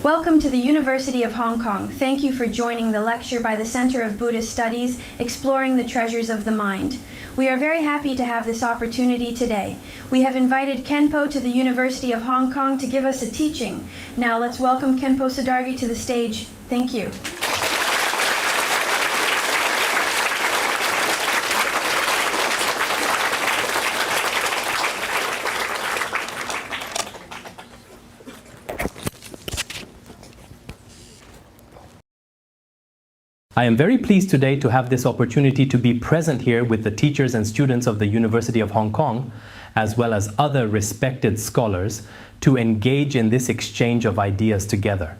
Welcome to the University of Hong Kong. Thank you for joining the lecture by the Center of Buddhist Studies, Exploring the Treasures of the Mind. We are very happy to have this opportunity today. We have invited Khenpo to the University of Hong Kong to give us a teaching. Now let's welcome Khenpo Sodargye to the stage. Thank you. I am very pleased today to have this opportunity to be present here with the teachers and students of the University of Hong Kong, as well as other respected scholars, to engage in this exchange of ideas together.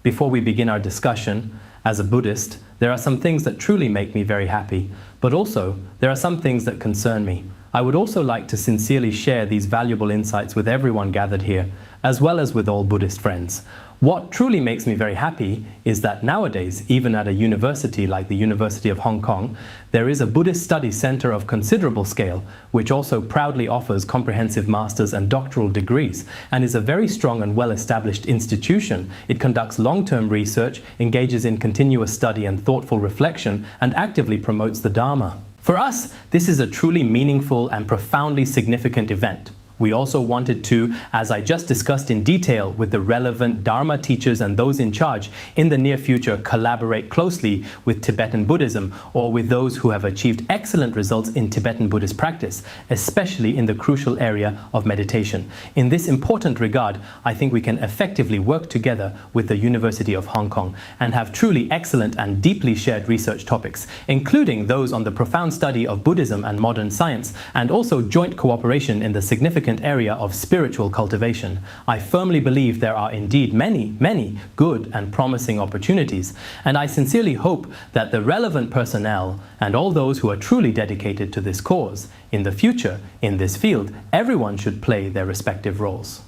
Before we begin our discussion, as a Buddhist, there are some things that truly make me very happy, but also there are some things that concern me. I would also like to sincerely share these valuable insights with everyone gathered here, as well as with all Buddhist friends. What truly makes me very happy is that nowadays, even at a university like the University of Hong Kong, there is a Buddhist study center of considerable scale, which also proudly offers comprehensive master's and doctoral degrees, and is a very strong and well-established institution. It conducts long-term research, engages in continuous study and thoughtful reflection, and actively promotes the Dharma. For us, this is a truly meaningful and profoundly significant event. We also wanted to, as I just discussed in detail with the relevant Dharma teachers and those in charge, in the near future collaborate closely with Tibetan Buddhism or with those who have achieved excellent results in Tibetan Buddhist practice, especially in the crucial area of meditation. In this important regard, I think we can effectively work together with the University of Hong Kong and have truly excellent and deeply shared research topics, including those on the profound study of Buddhism and modern science, and also joint cooperation in the significant area of spiritual cultivation. I firmly believe there are indeed many good and promising opportunities, and I sincerely hope that the relevant personnel and all those who are truly dedicated to this cause, in the future, in this field, everyone should play their respective roles.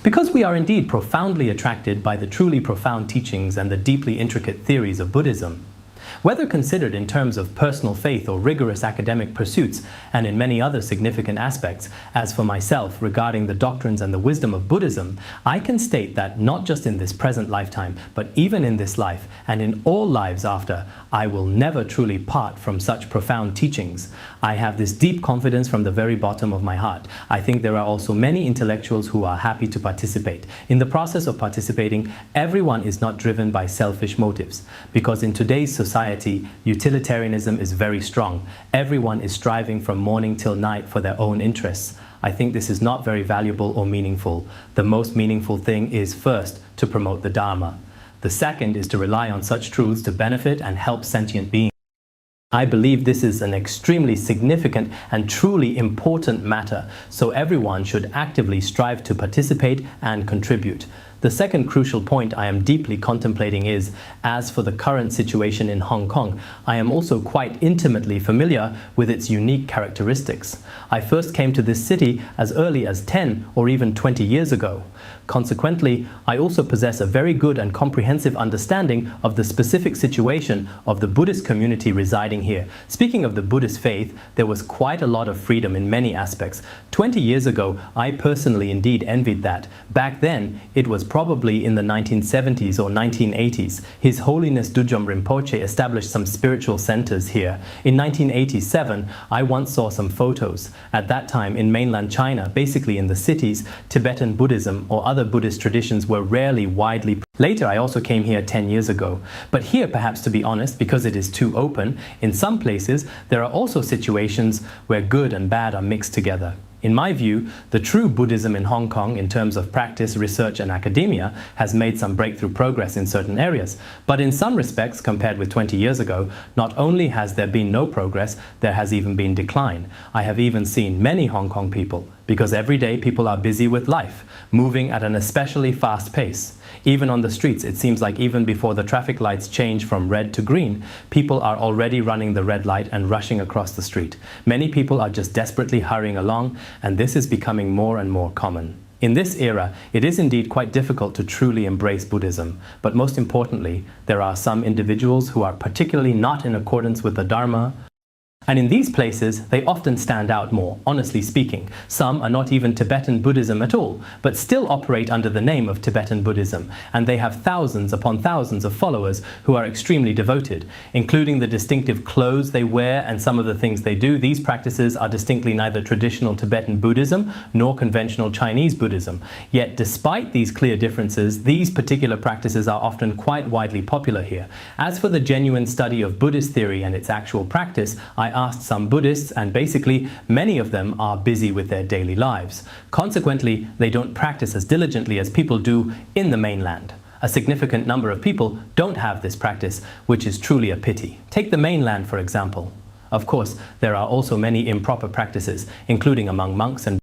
Because we are indeed profoundly attracted by the truly profound teachings and the deeply intricate theories of Buddhism, whether considered in terms of personal faith or rigorous academic pursuits, and in many other significant aspects, as for myself regarding the doctrines and the wisdom of Buddhism, I can state that not just in this present lifetime, but even in this life and in all lives after, I will never truly part from such profound teachings. I have this deep confidence from the very bottom of my heart. I think there are also many intellectuals who are happy to participate. In the process of participating, everyone is not driven by selfish motives, because in today's society, utilitarianism is very strong. Everyone is striving from morning till night for their own interests. I think this is not very valuable or meaningful. The most meaningful thing is first to promote the Dharma. The second is to rely on such truths to benefit and help sentient beings. I believe this is an extremely significant and truly important matter, so everyone should actively strive to participate and contribute. The second crucial point I am deeply contemplating is, as for the current situation in Hong Kong, I am also quite intimately familiar with its unique characteristics. I first came to this city as early as 10 or even 20 years ago. Consequently, I also possess a very good and comprehensive understanding of the specific situation of the Buddhist community residing here. Speaking of the Buddhist faith, there was quite a lot of freedom in many aspects. 20 years ago, I personally indeed envied that. Back then, it was probably in the 1970s or 1980s. His Holiness Dudjom Rinpoche established some spiritual centers here. In 1987, I once saw some photos. At that time, in mainland China, basically in the cities, Tibetan Buddhism or other Buddhist traditions were rarely widely. Later, I also came here 10 years ago. But here, perhaps to be honest, because it is too open, in some places, there are also situations where good and bad are mixed together. In my view, the true Buddhism in Hong Kong in terms of practice, research and academia has made some breakthrough progress in certain areas. But in some respects, compared with 20 years ago, not only has there been no progress, there has even been decline. I have even seen many Hong Kong people, because every day people are busy with life, moving at an especially fast pace. Even on the streets, it seems like even before the traffic lights change from red to green, people are already running the red light and rushing across the street. Many people are just desperately hurrying along, and this is becoming more and more common. In this era, it is indeed quite difficult to truly embrace Buddhism, but most importantly, there are some individuals who are particularly not in accordance with the Dharma, And in these places, they often stand out more, honestly speaking. Some are not even Tibetan Buddhism at all, but still operate under the name of Tibetan Buddhism, and they have thousands upon thousands of followers who are extremely devoted, including the distinctive clothes they wear and some of the things they do. These practices are distinctly neither traditional Tibetan Buddhism nor conventional Chinese Buddhism. Yet, despite these clear differences, these particular practices are often quite widely popular here. As for the genuine study of Buddhist theory and its actual practice, I asked some Buddhists, and basically many of them are busy with their daily lives. Consequently, they don't practice as diligently as people do in the mainland. A significant number of people don't have this practice, which is truly a pity. Take the mainland, for example. Of course, there are also many improper practices, including among monks and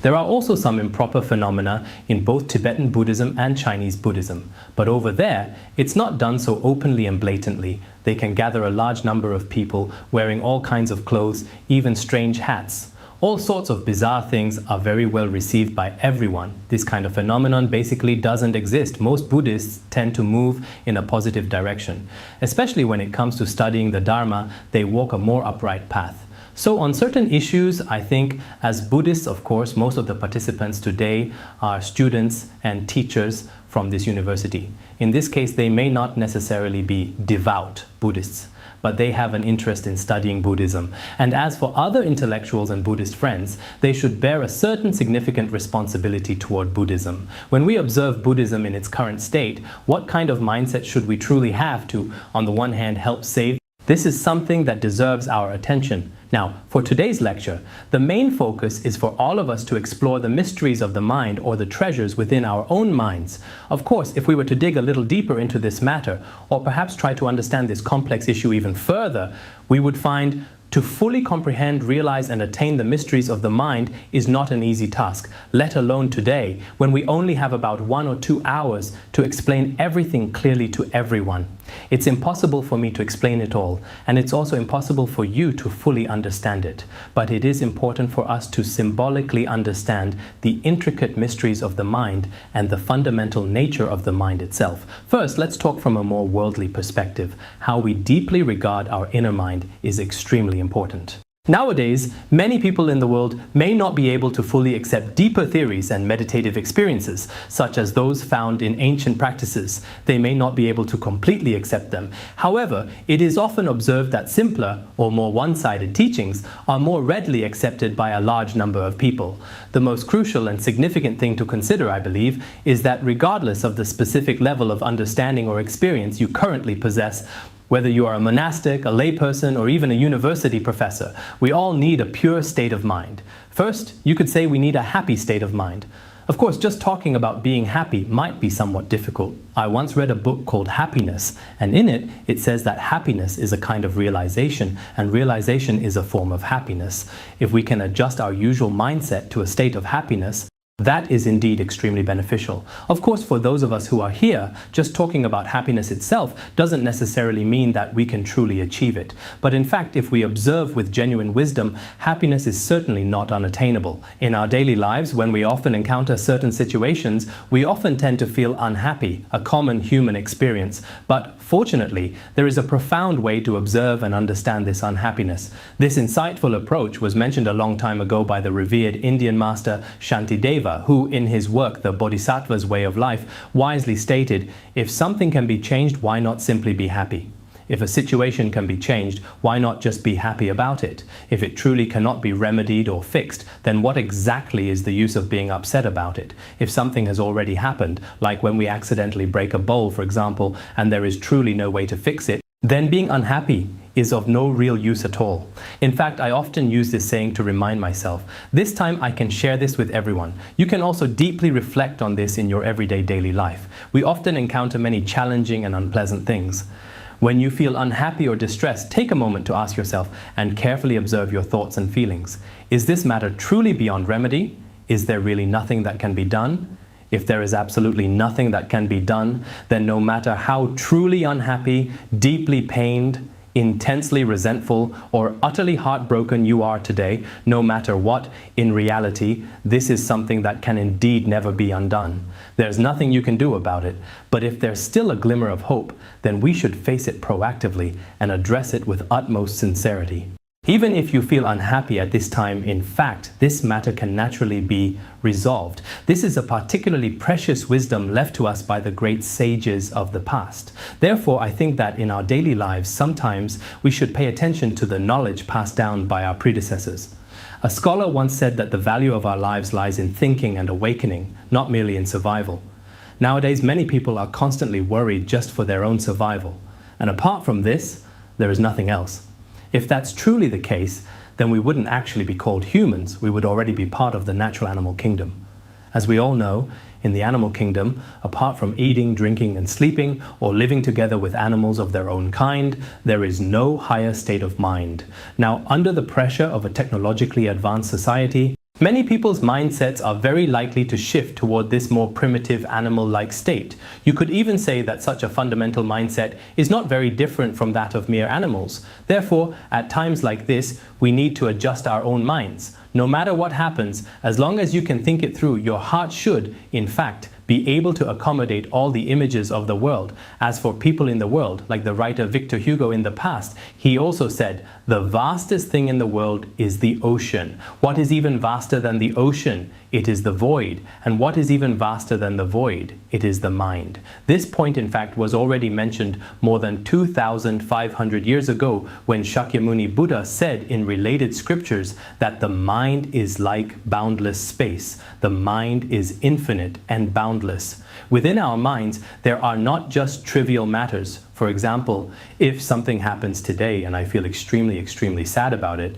There are also some improper phenomena in both Tibetan Buddhism and Chinese Buddhism. But over there, it's not done so openly and blatantly. They can gather a large number of people wearing all kinds of clothes, even strange hats. All sorts of bizarre things are very well received by everyone. This kind of phenomenon basically doesn't exist. Most Buddhists tend to move in a positive direction. Especially when it comes to studying the Dharma, they walk a more upright path. So on certain issues, I think as Buddhists, of course, most of the participants today are students and teachers from this university. In this case, they may not necessarily be devout Buddhists, but they have an interest in studying Buddhism. And as for other intellectuals and Buddhist friends, they should bear a certain significant responsibility toward Buddhism. When we observe Buddhism in its current state, what kind of mindset should we truly have to, on the one hand, help save? This is something that deserves our attention. Now, for today's lecture, the main focus is for all of us to explore the mysteries of the mind or the treasures within our own minds. Of course, if we were to dig a little deeper into this matter, or perhaps try to understand this complex issue even further, we would find to fully comprehend, realize, and attain the mysteries of the mind is not an easy task, let alone today, when we only have about 1 or 2 hours to explain everything clearly to everyone. It's impossible for me to explain it all, and it's also impossible for you to fully understand it. But it is important for us to symbolically understand the intricate mysteries of the mind and the fundamental nature of the mind itself. First, let's talk from a more worldly perspective. How we deeply regard our inner mind is extremely important. Nowadays, many people in the world may not be able to fully accept deeper theories and meditative experiences, such as those found in ancient practices. They may not be able to completely accept them. However, it is often observed that simpler or more one-sided teachings are more readily accepted by a large number of people. The most crucial and significant thing to consider, I believe, is that regardless of the specific level of understanding or experience you currently possess, whether you are a monastic, a layperson, or even a university professor, we all need a pure state of mind. First, you could say we need a happy state of mind. Of course, just talking about being happy might be somewhat difficult. I once read a book called Happiness, and in it, it says that happiness is a kind of realization, and realization is a form of happiness. If we can adjust our usual mindset to a state of happiness, that is indeed extremely beneficial. Of course, for those of us who are here, just talking about happiness itself doesn't necessarily mean that we can truly achieve it. But in fact, if we observe with genuine wisdom, happiness is certainly not unattainable. In our daily lives, when we often encounter certain situations, we often tend to feel unhappy, a common human experience. But fortunately, there is a profound way to observe and understand this unhappiness. This insightful approach was mentioned a long time ago by the revered Indian master Shantideva, who in his work, The Bodhisattva's Way of Life, wisely stated, if something can be changed, why not simply be happy? If a situation can be changed, why not just be happy about it? If it truly cannot be remedied or fixed, then what exactly is the use of being upset about it? If something has already happened, like when we accidentally break a bowl, for example, and there is truly no way to fix it, then being unhappy is of no real use at all. In fact, I often use this saying to remind myself. This time I can share this with everyone. You can also deeply reflect on this in your everyday daily life. We often encounter many challenging and unpleasant things. When you feel unhappy or distressed, take a moment to ask yourself and carefully observe your thoughts and feelings. Is this matter truly beyond remedy? Is there really nothing that can be done? If there is absolutely nothing that can be done, then no matter how truly unhappy, deeply pained, intensely resentful, or utterly heartbroken you are today, no matter what, in reality, this is something that can indeed never be undone. There's nothing you can do about it, but if there's still a glimmer of hope, then we should face it proactively and address it with utmost sincerity. Even if you feel unhappy at this time, in fact, this matter can naturally be resolved. This is a particularly precious wisdom left to us by the great sages of the past. Therefore, I think that in our daily lives, sometimes we should pay attention to the knowledge passed down by our predecessors. A scholar once said that the value of our lives lies in thinking and awakening, not merely in survival. Nowadays, many people are constantly worried just for their own survival. And apart from this, there is nothing else. If that's truly the case, then we wouldn't actually be called humans. We would already be part of the natural animal kingdom. As we all know, in the animal kingdom, apart from eating, drinking, and sleeping, or living together with animals of their own kind, there is no higher state of mind. Now, under the pressure of a technologically advanced society, many people's mindsets are very likely to shift toward this more primitive animal-like state. You could even say that such a fundamental mindset is not very different from that of mere animals. Therefore, at times like this, we need to adjust our own minds. No matter what happens, as long as you can think it through, your heart should, in fact, be able to accommodate all the images of the world. As for people in the world, like the writer Victor Hugo in the past, he also said, "The vastest thing in the world is the ocean. What is even vaster than the ocean? It is the void. And what is even vaster than the void? It is the mind." This point, in fact, was already mentioned more than 2,500 years ago when Shakyamuni Buddha said in related scriptures that the mind is like boundless space. The mind is infinite and boundless. Within our minds, there are not just trivial matters. For example, if something happens today and I feel extremely sad about it,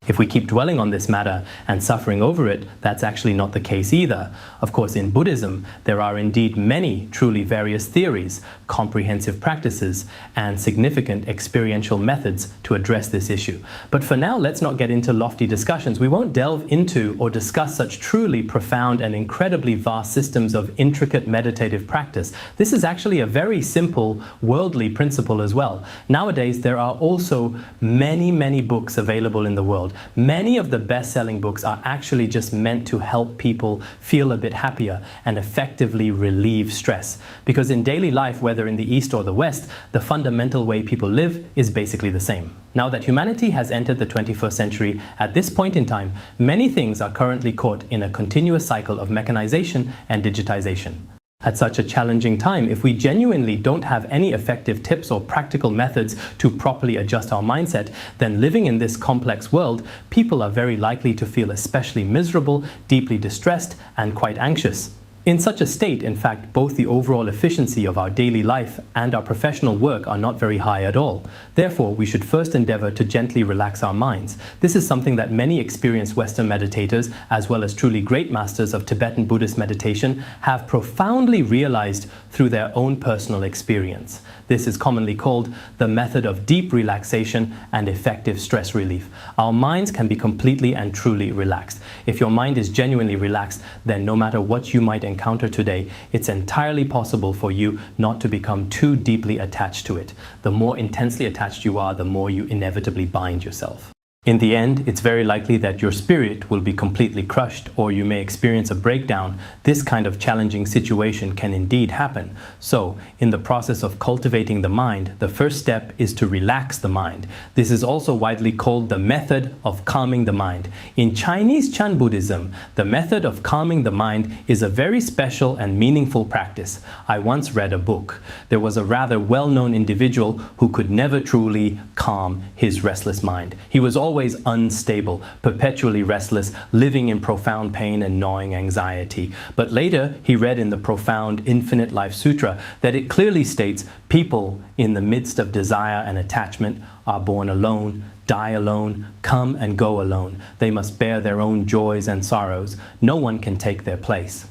if we keep dwelling on this matter and suffering over it, that's actually not the case either. Of course, in Buddhism, there are indeed many truly various theories, comprehensive practices, and significant experiential methods to address this issue. But for now, let's not get into lofty discussions. We won't delve into or discuss such truly profound and incredibly vast systems of intricate meditative practice. This is actually a very simple, worldly principle as well. Nowadays, there are also many books available in the world. Many of the best-selling books are actually just meant to help people feel a bit happier and effectively relieve stress. Because in daily life, whether in the East or the West, the fundamental way people live is basically the same. Now that humanity has entered the 21st century, at this point in time, many things are currently caught in a continuous cycle of mechanization and digitization. At such a challenging time, if we genuinely don't have any effective tips or practical methods to properly adjust our mindset, then living in this complex world, people are very likely to feel especially miserable, deeply distressed, and quite anxious. In such a state, in fact, both the overall efficiency of our daily life and our professional work are not very high at all. Therefore, we should first endeavor to gently relax our minds. This is something that many experienced Western meditators, as well as truly great masters of Tibetan Buddhist meditation, have profoundly realized through their own personal experience. This is commonly called the method of deep relaxation and effective stress relief. Our minds can be completely and truly relaxed. If your mind is genuinely relaxed, then no matter what you might encounter today, it's entirely possible for you not to become too deeply attached to it. The more intensely attached you are, the more you inevitably bind yourself. In the end, it's very likely that your spirit will be completely crushed, or you may experience a breakdown. This kind of challenging situation can indeed happen. So, in the process of cultivating the mind, the first step is to relax the mind. This is also widely called the method of calming the mind. In Chinese Chan Buddhism, the method of calming the mind is a very special and meaningful practice. I once read a book. There was a rather well-known individual who could never truly calm his restless mind. He was always unstable, perpetually restless, living in profound pain and gnawing anxiety. But later, he read in the profound Infinite Life Sutra that it clearly states people in the midst of desire and attachment are born alone, die alone, come and go alone. They must bear their own joys and sorrows. No one can take their place.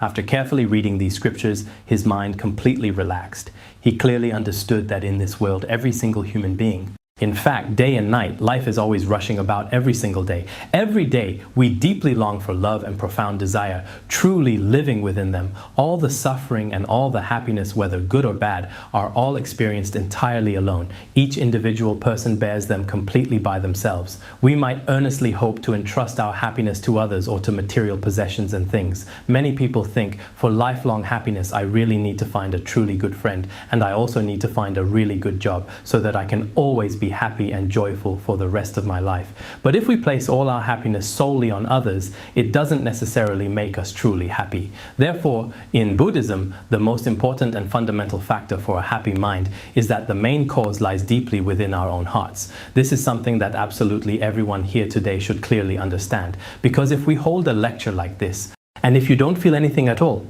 After carefully reading these scriptures, his mind completely relaxed. He clearly understood that in this world, every single human being In fact, day and night, life is always rushing about every single day. Every day, we deeply long for love and profound desire, truly living within them. All the suffering and all the happiness, whether good or bad, are all experienced entirely alone. Each individual person bears them completely by themselves. We might earnestly hope to entrust our happiness to others or to material possessions and things. Many people think, for lifelong happiness, I really need to find a truly good friend, and I also need to find a really good job so that I can always be happy and joyful for the rest of my life. But if we place all our happiness solely on others, it doesn't necessarily make us truly happy. Therefore, in Buddhism, the most important and fundamental factor for a happy mind is that the main cause lies deeply within our own hearts. This is something that absolutely everyone here today should clearly understand, because if we hold a lecture like this, and if you don't feel anything at all,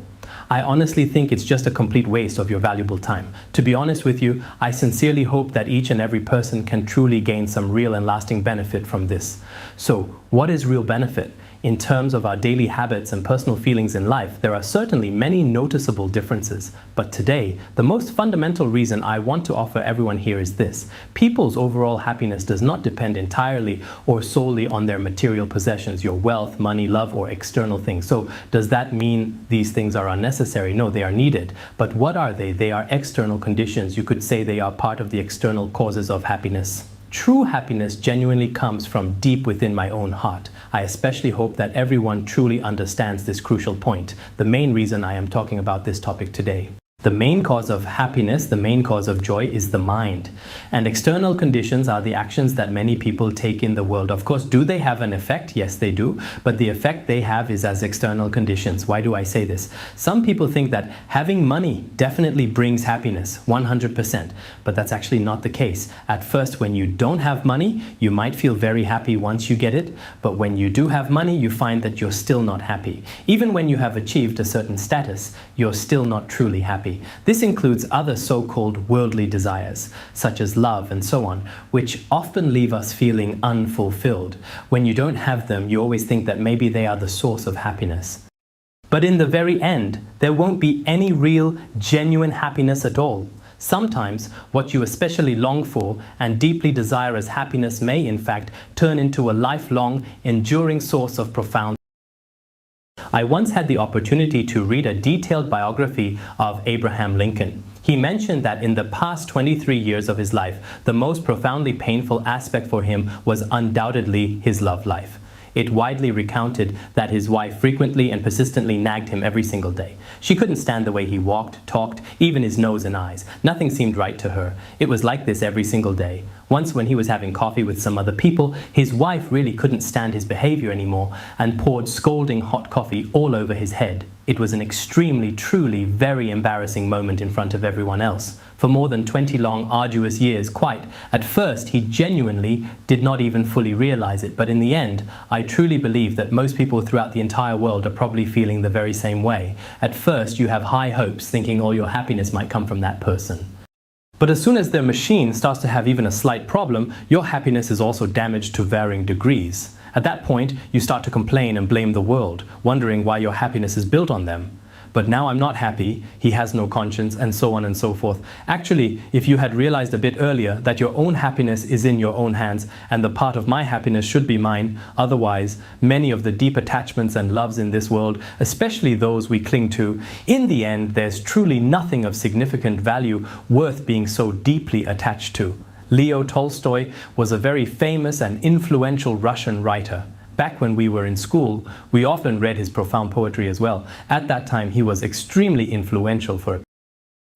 I honestly think it's just a complete waste of your valuable time. To be honest with you, I sincerely hope that each and every person can truly gain some real and lasting benefit from this. So, what is real benefit? In terms of our daily habits and personal feelings in life, there are certainly many noticeable differences. But today, the most fundamental reason I want to offer everyone here is this. People's overall happiness does not depend entirely or solely on their material possessions, your wealth, money, love, or external things. So, does that mean these things are unnecessary? No, they are needed. But what are they? They are external conditions. You could say they are part of the external causes of happiness. True happiness genuinely comes from deep within my own heart. I especially hope that everyone truly understands this crucial point, the main reason I am talking about this topic today. The main cause of happiness, the main cause of joy is the mind. And external conditions are the actions that many people take in the world. Of course, do they have an effect? Yes, they do. But the effect they have is as external conditions. Why do I say this? Some people think that having money definitely brings happiness, 100%. But that's actually not the case. At first, when you don't have money, you might feel very happy once you get it. But when you do have money, you find that you're still not happy. Even when you have achieved a certain status, you're still not truly happy. This includes other so-called worldly desires, such as love and so on, which often leave us feeling unfulfilled. When you don't have them, you always think that maybe they are the source of happiness. But in the very end, there won't be any real, genuine happiness at all. Sometimes, what you especially long for and deeply desire as happiness may, in fact, turn into a lifelong, enduring source of profound. I once had the opportunity to read a detailed biography of Abraham Lincoln. He mentioned that in the past 23 years of his life, the most profoundly painful aspect for him was undoubtedly his love life. It widely recounted that his wife frequently and persistently nagged him every single day. She couldn't stand the way he walked, talked, even his nose and eyes. Nothing seemed right to her. It was like this every single day. Once when he was having coffee with some other people, his wife really couldn't stand his behavior anymore and poured scalding hot coffee all over his head. It was an extremely, truly, very embarrassing moment in front of everyone else. For more than 20 long, arduous years, at first he genuinely did not even fully realize it, but in the end, I truly believe that most people throughout the entire world are probably feeling the very same way. At first, you have high hopes, thinking all your happiness might come from that person. But as soon as their machine starts to have even a slight problem, your happiness is also damaged to varying degrees. At that point, you start to complain and blame the world, wondering why your happiness is built on them. But now I'm not happy, he has no conscience, and so on and so forth. Actually, if you had realized a bit earlier that your own happiness is in your own hands and the part of my happiness should be mine, otherwise, many of the deep attachments and loves in this world, especially those we cling to, in the end, there's truly nothing of significant value worth being so deeply attached to. Leo Tolstoy was a very famous and influential Russian writer. Back when we were in school, we often read his profound poetry as well. At that time, he was extremely influential for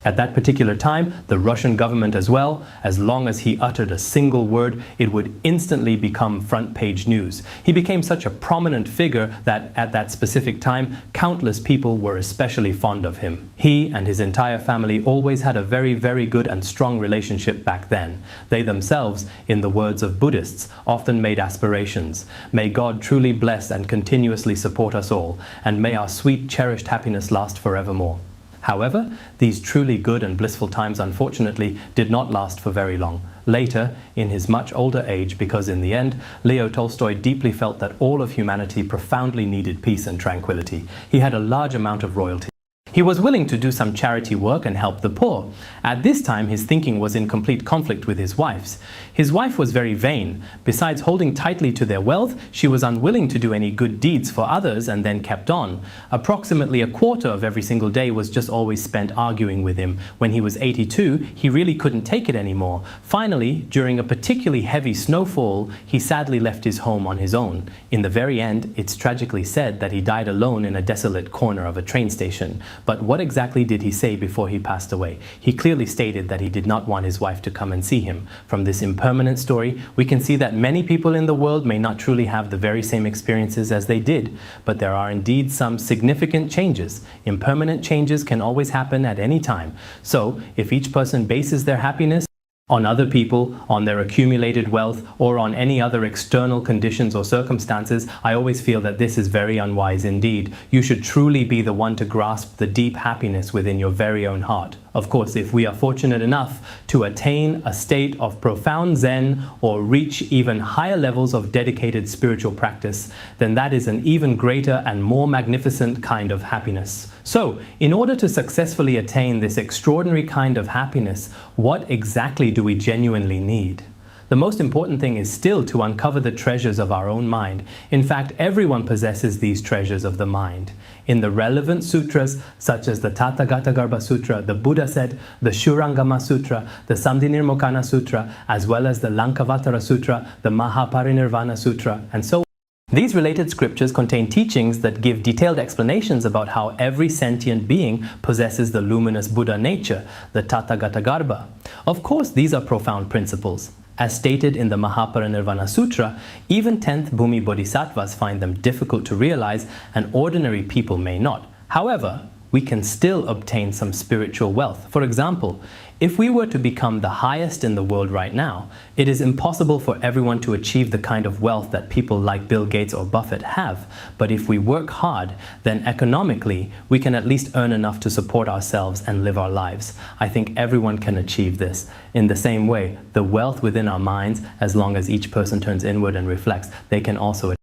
At that particular time, the Russian government as well, as long as he uttered a single word, it would instantly become front-page news. He became such a prominent figure that at that specific time, countless people were especially fond of him. He and his entire family always had a very, very good and strong relationship back then. They themselves, in the words of Buddhists, often made aspirations. May God truly bless and continuously support us all, and may our sweet, cherished happiness last forevermore. However, these truly good and blissful times unfortunately did not last for very long. Later, in his much older age, because in the end, Leo Tolstoy deeply felt that all of humanity profoundly needed peace and tranquility. He had a large amount of royalty. He was willing to do some charity work and help the poor. At this time, his thinking was in complete conflict with his wife's. His wife was very vain. Besides holding tightly to their wealth, she was unwilling to do any good deeds for others and then kept on. Approximately a quarter of every single day was just always spent arguing with him. When he was 82, he really couldn't take it anymore. Finally, during a particularly heavy snowfall, he sadly left his home on his own. In the very end, it's tragically said that he died alone in a desolate corner of a train station. But what exactly did he say before he passed away? He clearly stated that he did not want his wife to come and see him. From this impermanent story, we can see that many people in the world may not truly have the very same experiences as they did, but there are indeed some significant changes. Impermanent changes can always happen at any time. So, if each person bases their happiness on other people, on their accumulated wealth, or on any other external conditions or circumstances, I always feel that this is very unwise indeed. You should truly be the one to grasp the deep happiness within your very own heart. Of course, if we are fortunate enough to attain a state of profound Zen or reach even higher levels of dedicated spiritual practice, then that is an even greater and more magnificent kind of happiness. So, in order to successfully attain this extraordinary kind of happiness, what exactly do we genuinely need? The most important thing is still to uncover the treasures of our own mind. In fact, everyone possesses these treasures of the mind. In the relevant sutras, such as the Tathāgatagarbha Sutra, the Buddha said, the Shurangama Sutra, the Samdhinirmokana Sutra, as well as the Lankavatara Sutra, the Mahaparinirvana Sutra, and so on. These related scriptures contain teachings that give detailed explanations about how every sentient being possesses the luminous Buddha nature, the Tathāgatagarbha. Of course, these are profound principles. As stated in the Mahaparinirvana Sutra, even 10th Bhumi Bodhisattvas find them difficult to realize, and ordinary people may not. However, we can still obtain some spiritual wealth. For example, if we were to become the highest in the world right now, it is impossible for everyone to achieve the kind of wealth that people like Bill Gates or Buffett have. But if we work hard, then economically, we can at least earn enough to support ourselves and live our lives. I think everyone can achieve this. In the same way, the wealth within our minds, as long as each person turns inward and reflects, they can also achieve.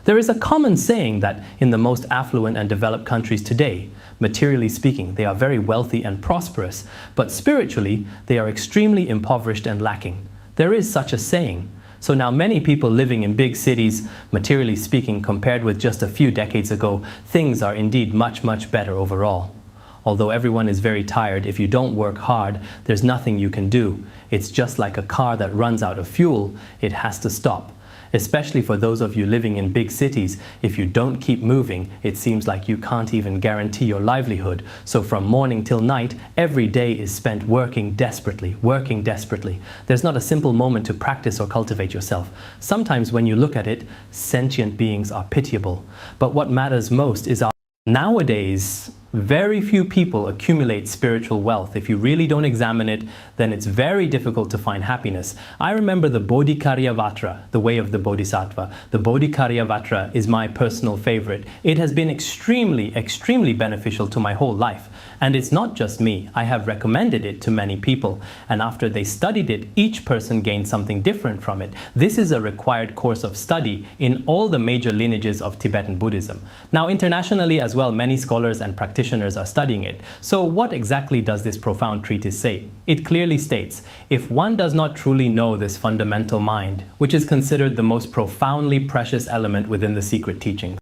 There is a common saying that in the most affluent and developed countries today, materially speaking, they are very wealthy and prosperous, but spiritually, they are extremely impoverished and lacking. There is such a saying. So now many people living in big cities, materially speaking, compared with just a few decades ago, things are indeed much, much better overall. Although everyone is very tired, if you don't work hard, there's nothing you can do. It's just like a car that runs out of fuel, it has to stop. Especially for those of you living in big cities, if you don't keep moving, it seems like you can't even guarantee your livelihood. So from morning till night, every day is spent working desperately, working desperately. There's not a simple moment to practice or cultivate yourself. Sometimes when you look at it, sentient beings are pitiable. But what matters most is nowadays, very few people accumulate spiritual wealth. If you really don't examine it, then it's very difficult to find happiness. I remember the Bodhikaryavatra, the way of the Bodhisattva. The Bodhikaryavatra is my personal favorite. It has been extremely, extremely beneficial to my whole life. And it's not just me. I have recommended it to many people. And after they studied it, each person gained something different from it. This is a required course of study in all the major lineages of Tibetan Buddhism. Now, internationally as well, many scholars and practitioners are studying it. So what exactly does this profound treatise say? It clearly states, if one does not truly know this fundamental mind, which is considered the most profoundly precious element within the secret teachings,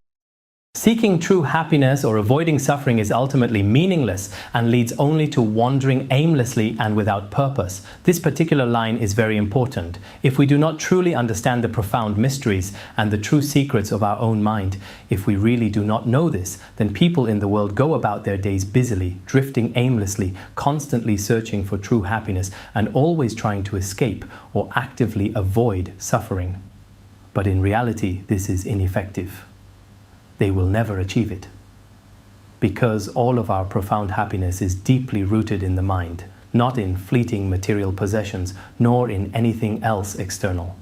seeking true happiness or avoiding suffering is ultimately meaningless and leads only to wandering aimlessly and without purpose. This particular line is very important. If we do not truly understand the profound mysteries and the true secrets of our own mind, if we really do not know this, then people in the world go about their days busily, drifting aimlessly, constantly searching for true happiness and always trying to escape or actively avoid suffering. But in reality, this is ineffective. They will never achieve it, because all of our profound happiness is deeply rooted in the mind, not in fleeting material possessions, nor in anything else external.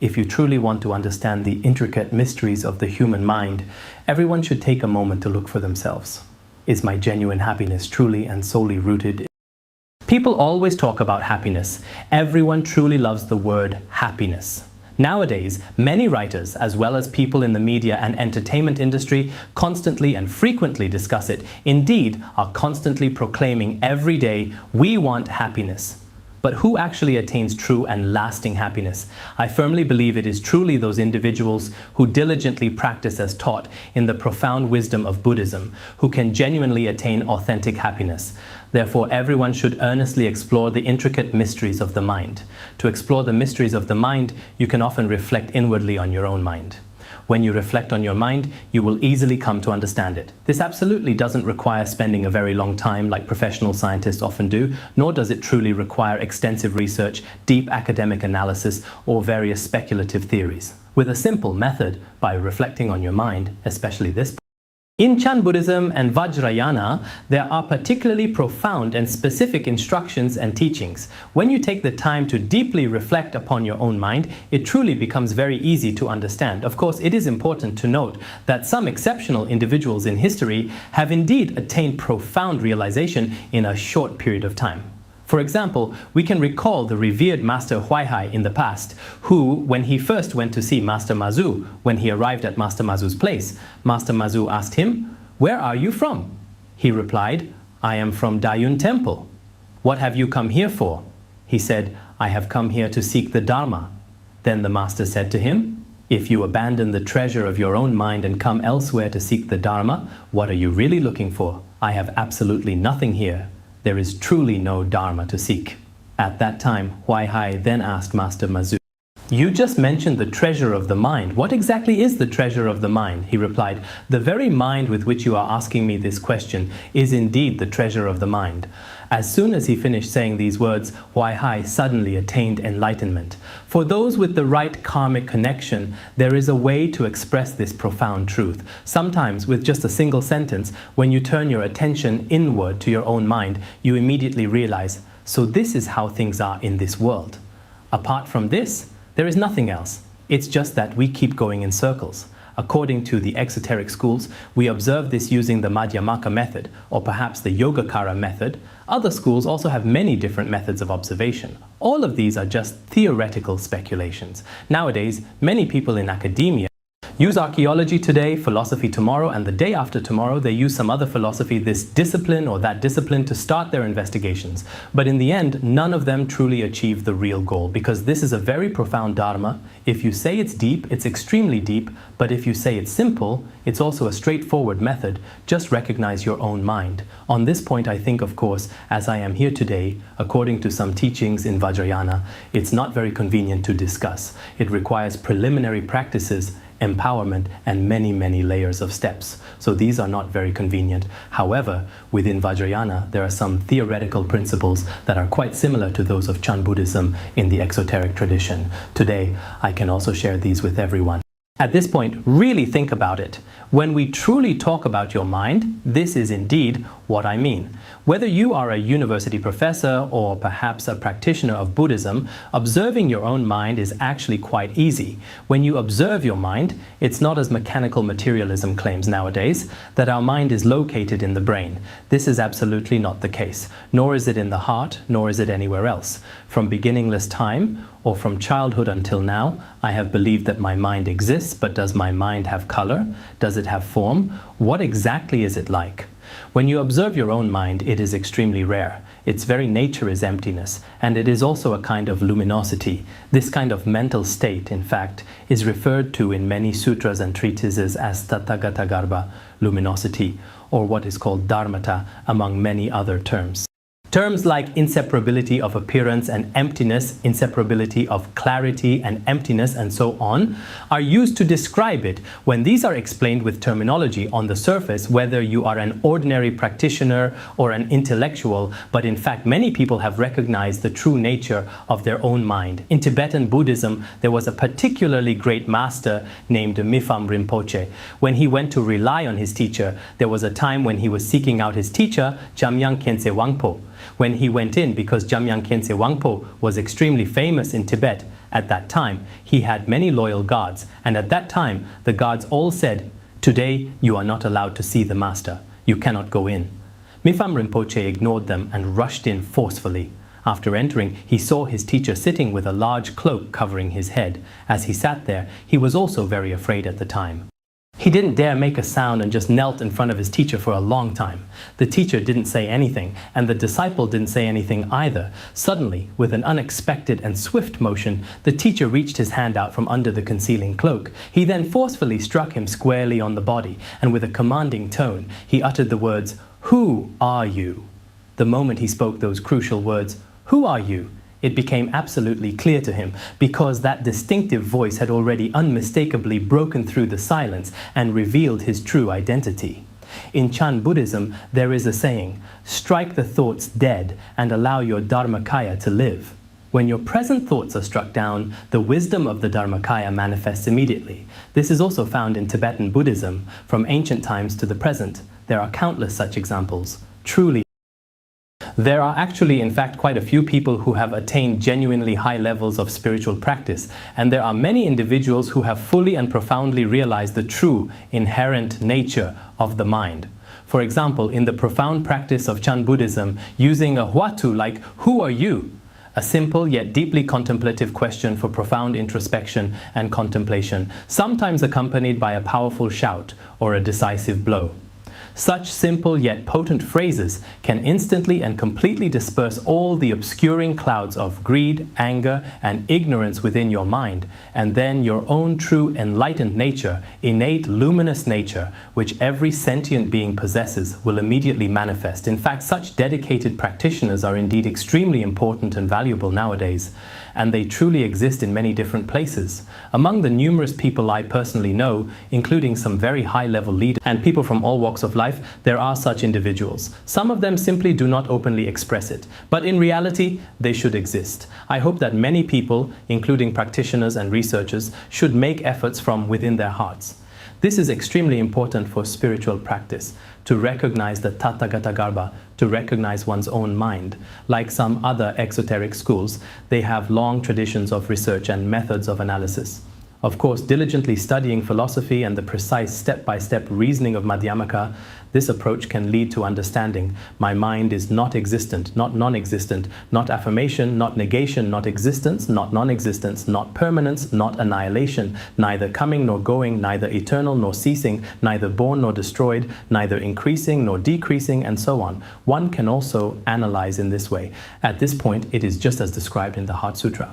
If you truly want to understand the intricate mysteries of the human mind, everyone should take a moment to look for themselves. Is my genuine happiness truly and solely rooted in? People always talk about happiness. Everyone truly loves the word happiness. Nowadays, many writers, as well as people in the media and entertainment industry, constantly and frequently discuss it. Indeed, are constantly proclaiming every day, we want happiness. But who actually attains true and lasting happiness? I firmly believe it is truly those individuals who diligently practice as taught in the profound wisdom of Buddhism, who can genuinely attain authentic happiness. Therefore, everyone should earnestly explore the intricate mysteries of the mind. To explore the mysteries of the mind, you can often reflect inwardly on your own mind. When you reflect on your mind, you will easily come to understand it. This absolutely doesn't require spending a very long time like professional scientists often do, nor does it truly require extensive research, deep academic analysis, or various speculative theories. With a simple method, by reflecting on your mind, especially this. In Chan Buddhism and Vajrayana, there are particularly profound and specific instructions and teachings. When you take the time to deeply reflect upon your own mind, it truly becomes very easy to understand. Of course, it is important to note that some exceptional individuals in history have indeed attained profound realization in a short period of time. For example, we can recall the revered Master Huaihai in the past, who, when he first went to see Master Mazu, when he arrived at Master Mazu's place, Master Mazu asked him, "Where are you from?" He replied, "I am from Dayun Temple." "What have you come here for?" He said, "I have come here to seek the Dharma." Then the Master said to him, "If you abandon the treasure of your own mind and come elsewhere to seek the Dharma, what are you really looking for? I have absolutely nothing here. There is truly no Dharma to seek." At that time, Huaihai then asked Master Mazu, "You just mentioned the treasure of the mind. What exactly is the treasure of the mind?" He replied, "The very mind with which you are asking me this question is indeed the treasure of the mind." As soon as he finished saying these words, Huaihai suddenly attained enlightenment. For those with the right karmic connection, there is a way to express this profound truth. Sometimes, with just a single sentence, when you turn your attention inward to your own mind, you immediately realize, so this is how things are in this world. Apart from this, there is nothing else. It's just that we keep going in circles. According to the exoteric schools, we observe this using the Madhyamaka method, or perhaps the Yogacara method. Other schools also have many different methods of observation. All of these are just theoretical speculations. Nowadays, many people in academia use archaeology today, philosophy tomorrow, and the day after tomorrow they use some other philosophy, this discipline or that discipline, to start their investigations. But in the end, none of them truly achieve the real goal, because this is a very profound dharma. If you say it's deep, it's extremely deep, but if you say it's simple, it's also a straightforward method. Just recognize your own mind. On this point, I think, of course, as I am here today, according to some teachings in Vajrayana, it's not very convenient to discuss. It requires preliminary practices, empowerment, and many layers of steps. So these are not very convenient. However, within Vajrayana, there are some theoretical principles that are quite similar to those of Chan Buddhism in the exoteric tradition. Today, I can also share these with everyone. At this point, really think about it. When we truly talk about your mind, this is indeed what I mean. Whether you are a university professor or perhaps a practitioner of Buddhism, observing your own mind is actually quite easy. When you observe your mind, it's not as mechanical materialism claims nowadays, that our mind is located in the brain. This is absolutely not the case. Nor is it in the heart, nor is it anywhere else. From beginningless time, or from childhood until now, I have believed that my mind exists, but does my mind have color? Does it have form? What exactly is it like? When you observe your own mind, it is extremely rare. Its very nature is emptiness, and it is also a kind of luminosity. This kind of mental state, in fact, is referred to in many sutras and treatises as Tathāgatagarbha, luminosity, or what is called dharmata, among many other terms. Terms like inseparability of appearance and emptiness, inseparability of clarity and emptiness, and so on, are used to describe it. When these are explained with terminology on the surface, whether you are an ordinary practitioner or an intellectual, but in fact many people have recognized the true nature of their own mind. In Tibetan Buddhism, there was a particularly great master named Mipham Rinpoche. When he went to rely on his teacher, there was a time when he was seeking out his teacher, Jamyang Khyentse Wangpo. When he went in, because Jamyang Khyentse Wangpo was extremely famous in Tibet at that time, he had many loyal guards, and at that time the guards all said, "Today you are not allowed to see the master. You cannot go in." Mipham Rinpoche ignored them and rushed in forcefully. After entering, he saw his teacher sitting with a large cloak covering his head. As he sat there, he was also very afraid at the time. He didn't dare make a sound and just knelt in front of his teacher for a long time. The teacher didn't say anything, and the disciple didn't say anything either. Suddenly, with an unexpected and swift motion, the teacher reached his hand out from under the concealing cloak. He then forcefully struck him squarely on the body, and with a commanding tone, he uttered the words, "Who are you?" The moment he spoke those crucial words, "Who are you?" it became absolutely clear to him, because that distinctive voice had already unmistakably broken through the silence and revealed his true identity. In Chan Buddhism, there is a saying, "Strike the thoughts dead and allow your Dharmakaya to live." When your present thoughts are struck down, the wisdom of the Dharmakaya manifests immediately. This is also found in Tibetan Buddhism. From ancient times to the present, there are countless such examples. Truly, there are actually, in fact, quite a few people who have attained genuinely high levels of spiritual practice, and there are many individuals who have fully and profoundly realized the true, inherent nature of the mind. For example, in the profound practice of Chan Buddhism, using a huatu like, "Who are you?" a simple yet deeply contemplative question for profound introspection and contemplation, sometimes accompanied by a powerful shout or a decisive blow. Such simple yet potent phrases can instantly and completely disperse all the obscuring clouds of greed, anger, and ignorance within your mind, and then your own true enlightened nature, innate luminous nature, which every sentient being possesses, will immediately manifest. In fact, such dedicated practitioners are indeed extremely important and valuable nowadays, and they truly exist in many different places. Among the numerous people I personally know, including some very high-level leaders and people from all walks of life, there are such individuals. Some of them simply do not openly express it, but in reality, they should exist. I hope that many people, including practitioners and researchers, should make efforts from within their hearts. This is extremely important for spiritual practice, to recognize the Tathāgatagarbha, to recognize one's own mind. Like some other exoteric schools, they have long traditions of research and methods of analysis. Of course, diligently studying philosophy and the precise step-by-step reasoning of Madhyamaka, this approach can lead to understanding. My mind is not existent, not non-existent, not affirmation, not negation, not existence, not non-existence, not permanence, not annihilation, neither coming nor going, neither eternal nor ceasing, neither born nor destroyed, neither increasing nor decreasing, and so on. One can also analyze in this way. At this point, it is just as described in the Heart Sutra.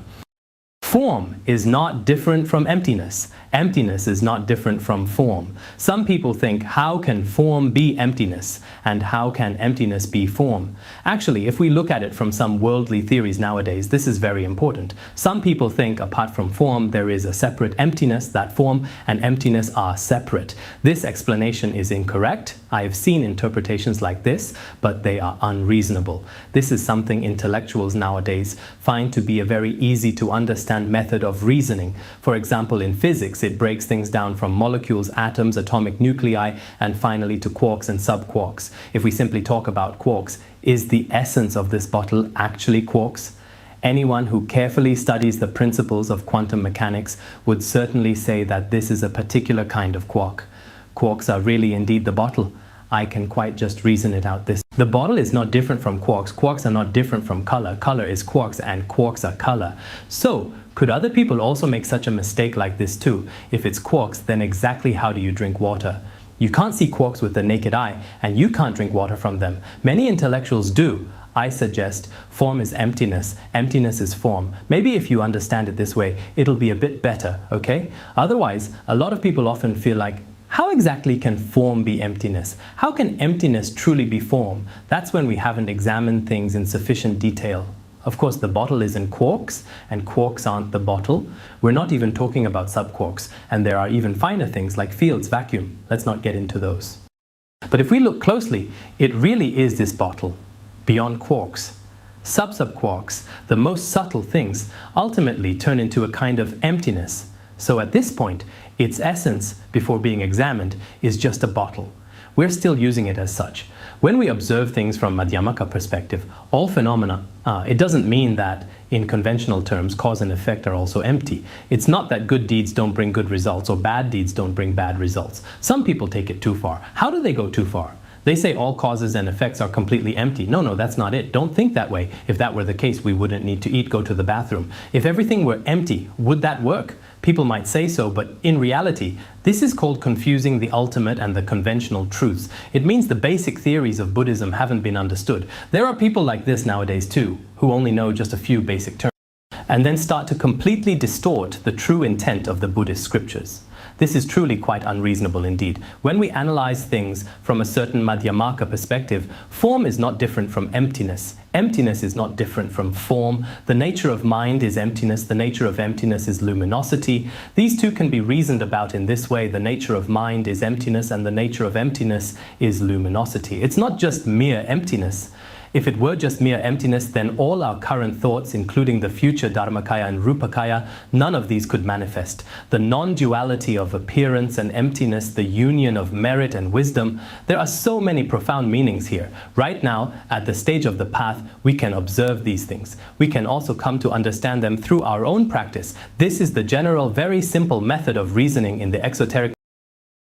Form is not different from emptiness. Emptiness is not different from form. Some people think, how can form be emptiness? And how can emptiness be form? Actually, if we look at it from some worldly theories nowadays, this is very important. Some people think, apart from form, there is a separate emptiness, that form and emptiness are separate. This explanation is incorrect. I have seen interpretations like this, but they are unreasonable. This is something intellectuals nowadays find to be a very easy to understand method of reasoning. For example, in physics, it breaks things down from molecules, atoms, atomic nuclei, and finally to quarks and subquarks. If we simply talk about quarks, is the essence of this bottle actually quarks? Anyone who carefully studies the principles of quantum mechanics would certainly say that this is a particular kind of quark. Quarks are really indeed the bottle. I can quite just reason it out this. The bottle is not different from quarks. Quarks are not different from color. Color is quarks and quarks are color. So, could other people also make such a mistake like this too? If it's quarks, then exactly how do you drink water? You can't see quarks with the naked eye, and you can't drink water from them. Many intellectuals do. I suggest form is emptiness, emptiness is form. Maybe if you understand it this way, it'll be a bit better, okay? Otherwise, a lot of people often feel like, how exactly can form be emptiness? How can emptiness truly be form? That's when we haven't examined things in sufficient detail. Of course, the bottle is in quarks, and quarks aren't the bottle. We're not even talking about subquarks, and there are even finer things like fields, vacuum. Let's not get into those. But if we look closely, it really is this bottle, beyond quarks. Sub-subquarks, the most subtle things, ultimately turn into a kind of emptiness. So at this point, its essence, before being examined, is just a bottle. We're still using it as such. When we observe things from Madhyamaka perspective, all phenomena, it doesn't mean that, in conventional terms, cause and effect are also empty. It's not that good deeds don't bring good results or bad deeds don't bring bad results. Some people take it too far. How do they go too far? They say all causes and effects are completely empty. No, that's not it. Don't think that way. If that were the case, we wouldn't need to eat, go to the bathroom. If everything were empty, would that work? People might say so, but in reality, this is called confusing the ultimate and the conventional truths. It means the basic theories of Buddhism haven't been understood. There are people like this nowadays too, who only know just a few basic terms, and then start to completely distort the true intent of the Buddhist scriptures. This is truly quite unreasonable indeed. When we analyze things from a certain Madhyamaka perspective, form is not different from emptiness. Emptiness is not different from form. The nature of mind is emptiness. The nature of emptiness is luminosity. These two can be reasoned about in this way. The nature of mind is emptiness, and the nature of emptiness is luminosity. It's not just mere emptiness. If it were just mere emptiness, then all our current thoughts, including the future Dharmakaya and Rupakaya, none of these could manifest. The non-duality of appearance and emptiness, the union of merit and wisdom, there are so many profound meanings here. Right now, at the stage of the path, we can observe these things. We can also come to understand them through our own practice. This is the general, very simple method of reasoning in the exoteric,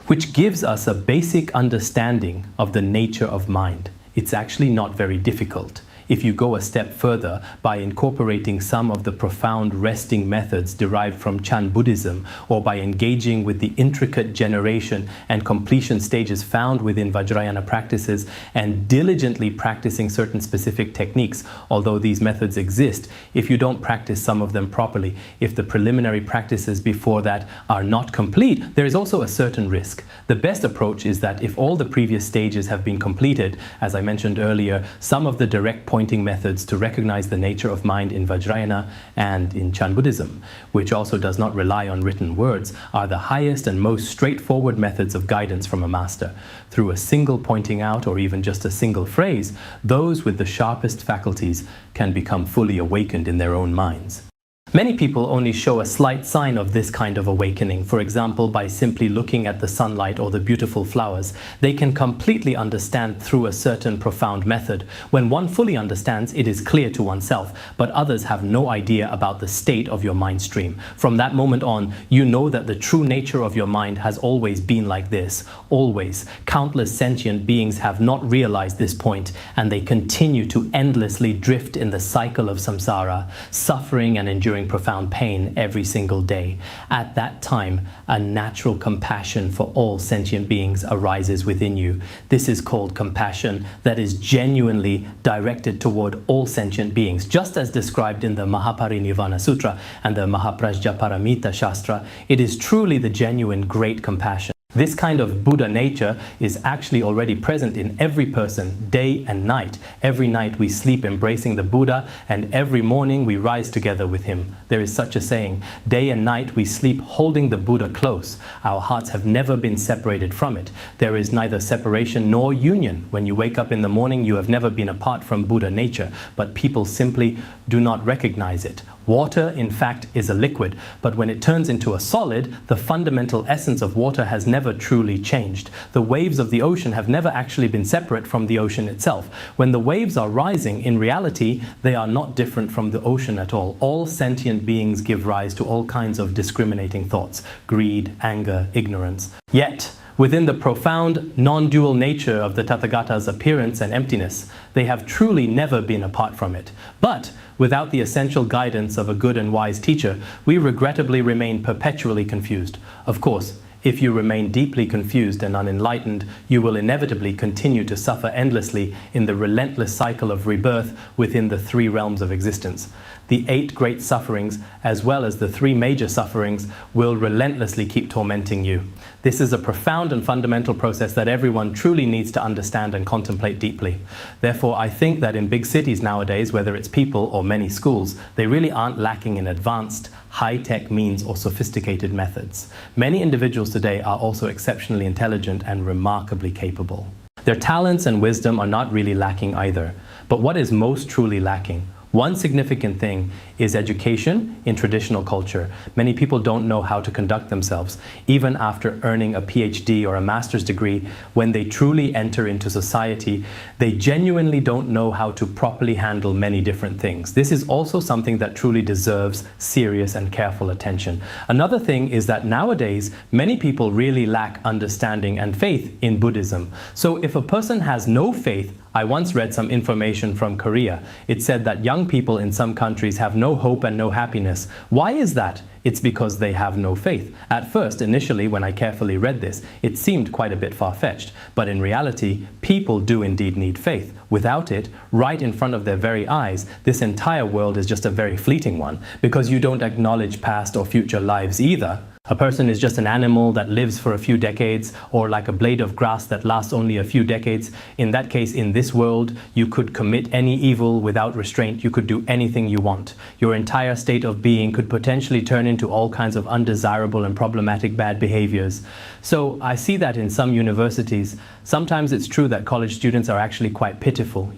which gives us a basic understanding of the nature of mind. It's actually not very difficult if you go a step further by incorporating some of the profound resting methods derived from Chan Buddhism, or by engaging with the intricate generation and completion stages found within Vajrayana practices, and diligently practicing certain specific techniques. Although these methods exist, if you don't practice some of them properly, if the preliminary practices before that are not complete, there is also a certain risk. The best approach is that if all the previous stages have been completed, as I mentioned earlier, some of the direct pointing methods to recognize the nature of mind in Vajrayana and in Chan Buddhism, which also does not rely on written words, are the highest and most straightforward methods of guidance from a master. Through a single pointing out, or even just a single phrase, those with the sharpest faculties can become fully awakened in their own minds. Many people only show a slight sign of this kind of awakening. For example, by simply looking at the sunlight or the beautiful flowers, they can completely understand through a certain profound method. When one fully understands, it is clear to oneself, but others have no idea about the state of your mind stream. From that moment on, you know that the true nature of your mind has always been like this. Always. Countless sentient beings have not realized this point, and they continue to endlessly drift in the cycle of samsara, suffering and enduring profound pain every single day. At that time, a natural compassion for all sentient beings arises within you. This is called compassion that is genuinely directed toward all sentient beings, just as described in the Mahaparinirvana Sutra and the Mahaprajnaparamita Shastra. It is truly the genuine great compassion. This kind of Buddha nature is actually already present in every person, day and night. Every night we sleep embracing the Buddha, and every morning we rise together with him. There is such a saying, day and night we sleep holding the Buddha close. Our hearts have never been separated from it. There is neither separation nor union. When you wake up in the morning, you have never been apart from Buddha nature, but people simply do not recognize it. Water, in fact, is a liquid, but when it turns into a solid, the fundamental essence of water has never truly changed. The waves of the ocean have never actually been separate from the ocean itself. When the waves are rising, in reality, they are not different from the ocean at all. All sentient beings give rise to all kinds of discriminating thoughts: greed, anger, ignorance. Yet, within the profound, non-dual nature of the Tathagata's appearance and emptiness, they have truly never been apart from it. But without the essential guidance of a good and wise teacher, we regrettably remain perpetually confused. Of course, if you remain deeply confused and unenlightened, you will inevitably continue to suffer endlessly in the relentless cycle of rebirth within the three realms of existence. The 8 great sufferings, as well as the 3 major sufferings, will relentlessly keep tormenting you. This is a profound and fundamental process that everyone truly needs to understand and contemplate deeply. Therefore, I think that in big cities nowadays, whether it's people or many schools, they really aren't lacking in advanced, high-tech means or sophisticated methods. Many individuals today are also exceptionally intelligent and remarkably capable. Their talents and wisdom are not really lacking either. But what is most truly lacking? One significant thing is education in traditional culture. Many people don't know how to conduct themselves. Even after earning a PhD or a master's degree, when they truly enter into society, they genuinely don't know how to properly handle many different things. This is also something that truly deserves serious and careful attention. Another thing is that nowadays, many people really lack understanding and faith in Buddhism. So if a person has no faith, I once read some information from Korea. It said that young people in some countries have no hope and no happiness. Why is that? It's because they have no faith. At first, initially, when I carefully read this, it seemed quite a bit far-fetched. But in reality, people do indeed need faith. Without it, right in front of their very eyes, this entire world is just a very fleeting one, because you don't acknowledge past or future lives either. A person is just an animal that lives for a few decades, or like a blade of grass that lasts only a few decades. In that case, in this world, you could commit any evil without restraint. You could do anything you want. Your entire state of being could potentially turn into all kinds of undesirable and problematic bad behaviors. So I see that in some universities. Sometimes it's true that college students are actually quite pitiful,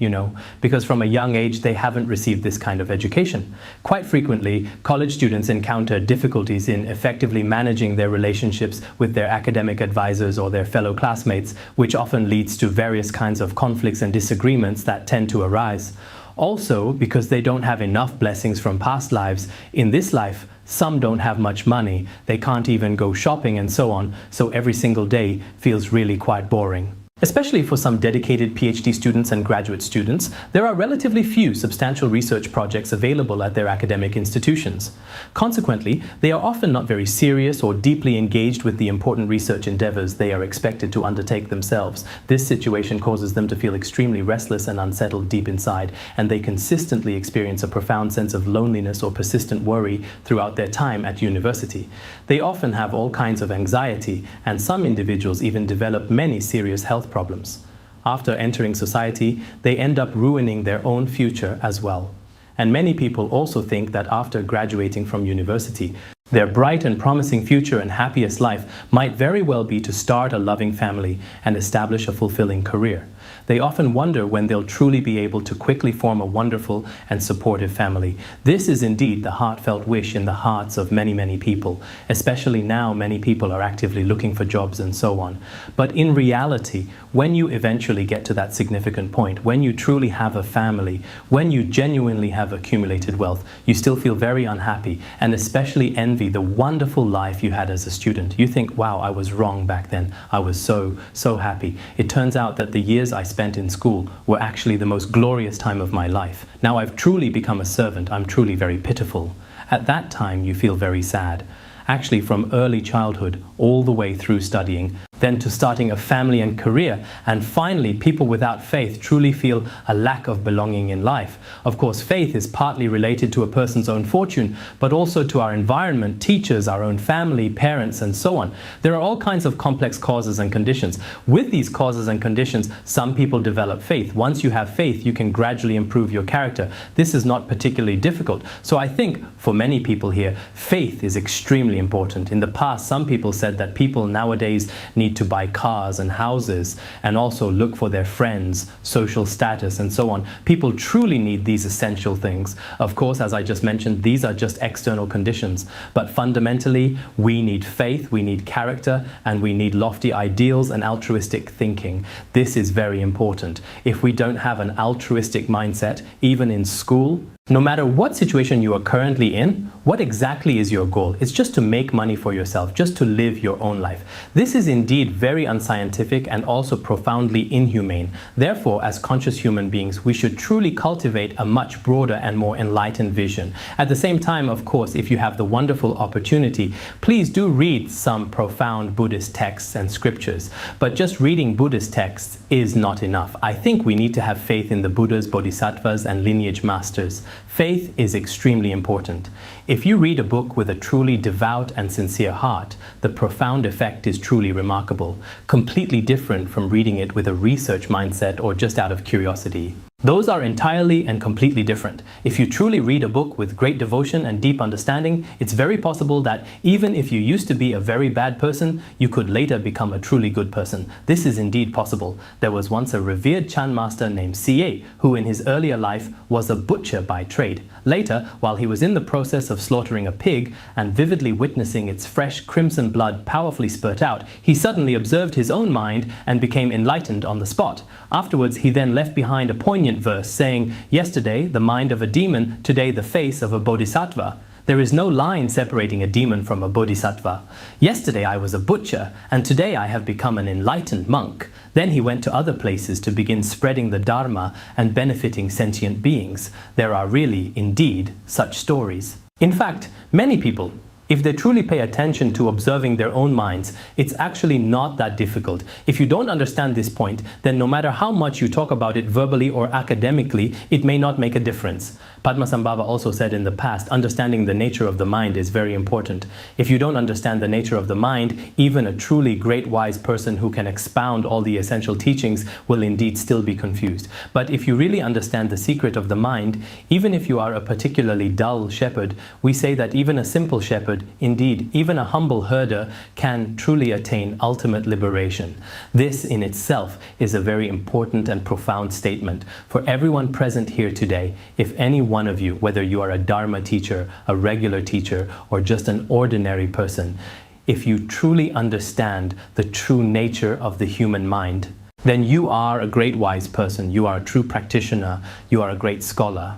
because from a young age they haven't received this kind of education. Quite frequently, college students encounter difficulties in effectively managing their relationships with their academic advisors or their fellow classmates, which often leads to various kinds of conflicts and disagreements that tend to arise. Also, because they don't have enough blessings from past lives, in this life, some don't have much money, they can't even go shopping and so on, so every single day feels really quite boring. Especially for some dedicated PhD students and graduate students, there are relatively few substantial research projects available at their academic institutions. Consequently, they are often not very serious or deeply engaged with the important research endeavors they are expected to undertake themselves. This situation causes them to feel extremely restless and unsettled deep inside, and they consistently experience a profound sense of loneliness or persistent worry throughout their time at university. They often have all kinds of anxiety, and some individuals even develop many serious health problems. After entering society, they end up ruining their own future as well. And many people also think that after graduating from university, their bright and promising future and happiest life might very well be to start a loving family and establish a fulfilling career. They often wonder when they'll truly be able to quickly form a wonderful and supportive family. This is indeed the heartfelt wish in the hearts of many, many people. Especially now, many people are actively looking for jobs and so on. But in reality, when you eventually get to that significant point, when you truly have a family, when you genuinely have accumulated wealth, you still feel very unhappy and especially envy the wonderful life you had as a student. You think, wow, I was wrong back then. I was so happy. It turns out that the years I spent in school were actually the most glorious time of my life. Now I've truly become a servant. I'm truly very pitiful. At that time, you feel very sad. Actually, from early childhood all the way through studying, then to starting a family and career, and finally people without faith truly feel a lack of belonging in life. Of course, faith is partly related to a person's own fortune, but also to our environment, teachers, our own family, parents, and so on. There are all kinds of complex causes and conditions. With these causes and conditions, some people develop faith. Once you have faith, you can gradually improve your character. This is not particularly difficult. So I think for many people here, faith is extremely important. In the past, some people said that people nowadays need to buy cars and houses and also look for their friends, social status, and so on. People truly need these essential things. Of course, as I just mentioned, these are just external conditions. But fundamentally, we need faith, we need character, and we need lofty ideals and altruistic thinking. This is very important. If we don't have an altruistic mindset, even in school, no matter what situation you are currently in, what exactly is your goal? It's just to make money for yourself, just to live your own life. This is indeed very unscientific and also profoundly inhumane. Therefore, as conscious human beings, we should truly cultivate a much broader and more enlightened vision. At the same time, of course, if you have the wonderful opportunity, please do read some profound Buddhist texts and scriptures. But just reading Buddhist texts is not enough. I think we need to have faith in the Buddhas, Bodhisattvas, and lineage masters. Faith is extremely important. If you read a book with a truly devout and sincere heart, the profound effect is truly remarkable, completely different from reading it with a research mindset or just out of curiosity. Those are entirely and completely different. If you truly read a book with great devotion and deep understanding, it's very possible that even if you used to be a very bad person, you could later become a truly good person. This is indeed possible. There was once a revered Chan master named C.A. who in his earlier life was a butcher by trade. Later, while he was in the process of slaughtering a pig and vividly witnessing its fresh crimson blood powerfully spurt out, he suddenly observed his own mind and became enlightened on the spot. Afterwards, he then left behind a poignant verse saying, "Yesterday the mind of a demon, today the face of a bodhisattva." There is no line separating a demon from a bodhisattva. Yesterday I was a butcher, and today I have become an enlightened monk. Then he went to other places to begin spreading the Dharma and benefiting sentient beings. There are really, indeed, such stories. In fact, many people, if they truly pay attention to observing their own minds, it's actually not that difficult. If you don't understand this point, then no matter how much you talk about it verbally or academically, it may not make a difference. Padmasambhava also said in the past, understanding the nature of the mind is very important. If you don't understand the nature of the mind, even a truly great wise person who can expound all the essential teachings will indeed still be confused. But if you really understand the secret of the mind, even if you are a particularly dull shepherd, we say that even a simple shepherd, indeed, even a humble herder, can truly attain ultimate liberation. This in itself is a very important and profound statement for everyone present here today. If any one of you, whether you are a Dharma teacher, a regular teacher, or just an ordinary person, if you truly understand the true nature of the human mind, then you are a great wise person, you are a true practitioner, you are a great scholar.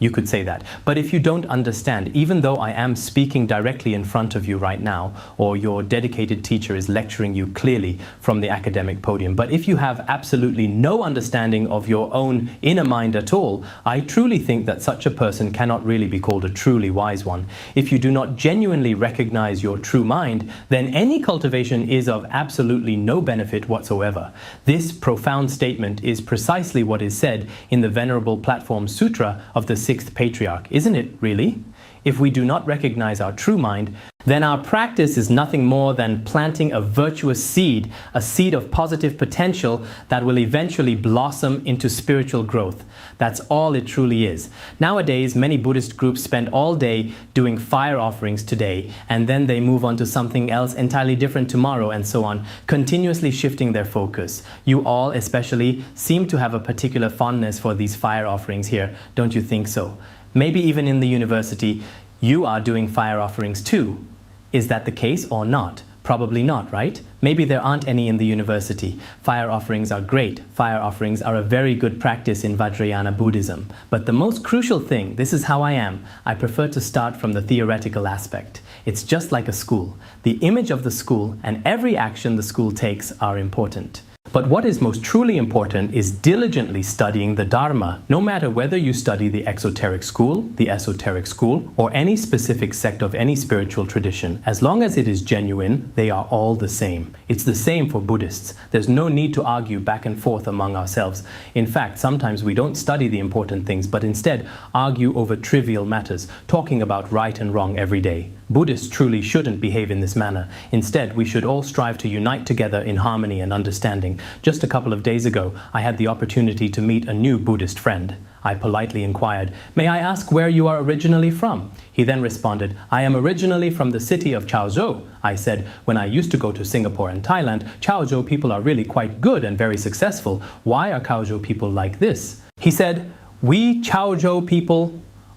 You could say that. But if you don't understand, even though I am speaking directly in front of you right now, or your dedicated teacher is lecturing you clearly from the academic podium, but if you have absolutely no understanding of your own inner mind at all, I truly think that such a person cannot really be called a truly wise one. If you do not genuinely recognize your true mind, then any cultivation is of absolutely no benefit whatsoever. This profound statement is precisely what is said in the Venerable Platform Sutra of the Sixth Patriarch, isn't it really? If we do not recognize our true mind, then our practice is nothing more than planting a virtuous seed, a seed of positive potential that will eventually blossom into spiritual growth. That's all it truly is. Nowadays, many Buddhist groups spend all day doing fire offerings today, and then they move on to something else entirely different tomorrow, and so on, continuously shifting their focus. You all, especially, seem to have a particular fondness for these fire offerings here, don't you think so? Maybe even in the university, you are doing fire offerings too. Is that the case or not? Probably not, right? Maybe there aren't any in the university. Fire offerings are great. Fire offerings are a very good practice in Vajrayana Buddhism. But the most crucial thing, this is how I am, I prefer to start from the theoretical aspect. It's just like a school. The image of the school and every action the school takes are important. But what is most truly important is diligently studying the Dharma, no matter whether you study the exoteric school, the esoteric school, or any specific sect of any spiritual tradition. As long as it is genuine, they are all the same. It's the same for Buddhists. There's no need to argue back and forth among ourselves. In fact, sometimes we don't study the important things, but instead argue over trivial matters, talking about right and wrong every day. Buddhists truly shouldn't behave in this manner. Instead, we should all strive to unite together in harmony and understanding. Just a couple of days ago, I had the opportunity to meet a new Buddhist friend. I politely inquired, "May I ask where you are originally from?" He then responded, "I am originally from the city of Chaozhou." I said, "When I used to go to Singapore and Thailand, Chaozhou people are really quite good and very successful. Why are Chaozhou people like this?" He said, "We Chaozhou people,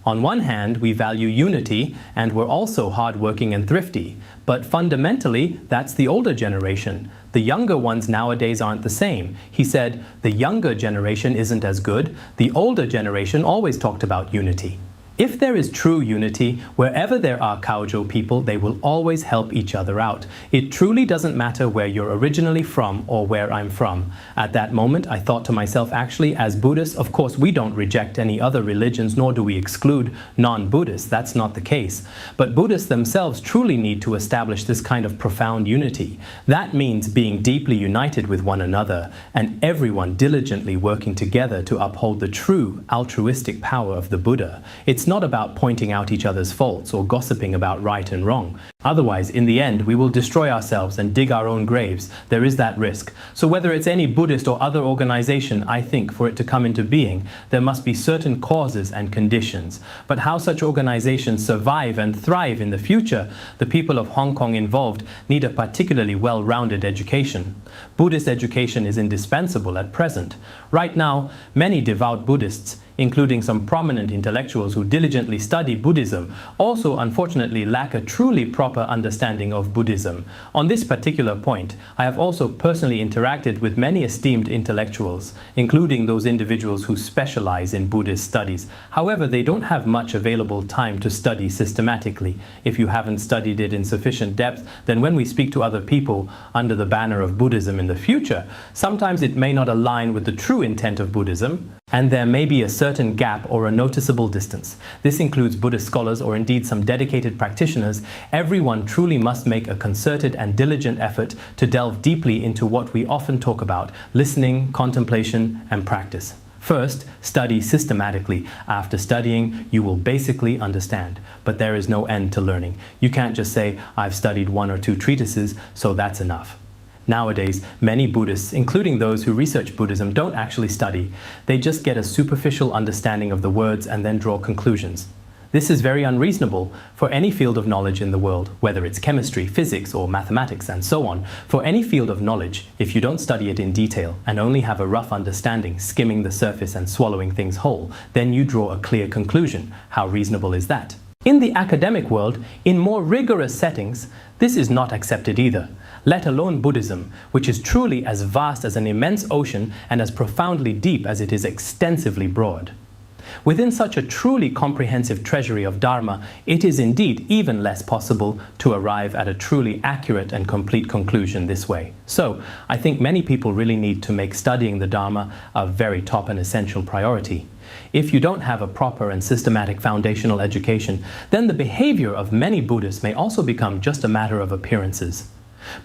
on one hand, we value unity, and we're also hardworking and thrifty. But fundamentally, that's the older generation. The younger ones nowadays aren't the same." He said, "The younger generation isn't as good. The older generation always talked about unity." If there is true unity, wherever there are Chaozhou people, they will always help each other out. It truly doesn't matter where you're originally from or where I'm from. At that moment, I thought to myself, actually, as Buddhists, of course, we don't reject any other religions, nor do we exclude non-Buddhists. That's not the case. But Buddhists themselves truly need to establish this kind of profound unity. That means being deeply united with one another, and everyone diligently working together to uphold the true altruistic power of the Buddha. It's not about pointing out each other's faults or gossiping about right and wrong. Otherwise, in the end, we will destroy ourselves and dig our own graves. There is that risk. So whether it's any Buddhist or other organization, I think, for it to come into being, there must be certain causes and conditions. But how such organizations survive and thrive in the future, the people of Hong Kong involved need a particularly well-rounded education. Buddhist education is indispensable at present. Right now, many devout Buddhists, including some prominent intellectuals who diligently study Buddhism, also unfortunately lack a truly proper understanding of Buddhism. On this particular point, I have also personally interacted with many esteemed intellectuals, including those individuals who specialize in Buddhist studies. However, they don't have much available time to study systematically. If you haven't studied it in sufficient depth, then when we speak to other people under the banner of Buddhism in the future, sometimes it may not align with the true intent of Buddhism, and there may be a certain gap or a noticeable distance. This includes Buddhist scholars or indeed some dedicated practitioners. Everyone truly must make a concerted and diligent effort to delve deeply into what we often talk about: listening, contemplation, and practice. First, study systematically. After studying, you will basically understand. But there is no end to learning. You can't just say, I've studied 1 or 2 treatises, so that's enough. Nowadays, many Buddhists, including those who research Buddhism, don't actually study. They just get a superficial understanding of the words and then draw conclusions. This is very unreasonable for any field of knowledge in the world, whether it's chemistry, physics, or mathematics, and so on. For any field of knowledge, if you don't study it in detail and only have a rough understanding, skimming the surface and swallowing things whole, then you draw a clear conclusion. How reasonable is that? In the academic world, in more rigorous settings, this is not accepted either, let alone Buddhism, which is truly as vast as an immense ocean and as profoundly deep as it is extensively broad. Within such a truly comprehensive treasury of Dharma, it is indeed even less possible to arrive at a truly accurate and complete conclusion this way. So, I think many people really need to make studying the Dharma a very top and essential priority. If you don't have a proper and systematic foundational education, then the behavior of many Buddhists may also become just a matter of appearances.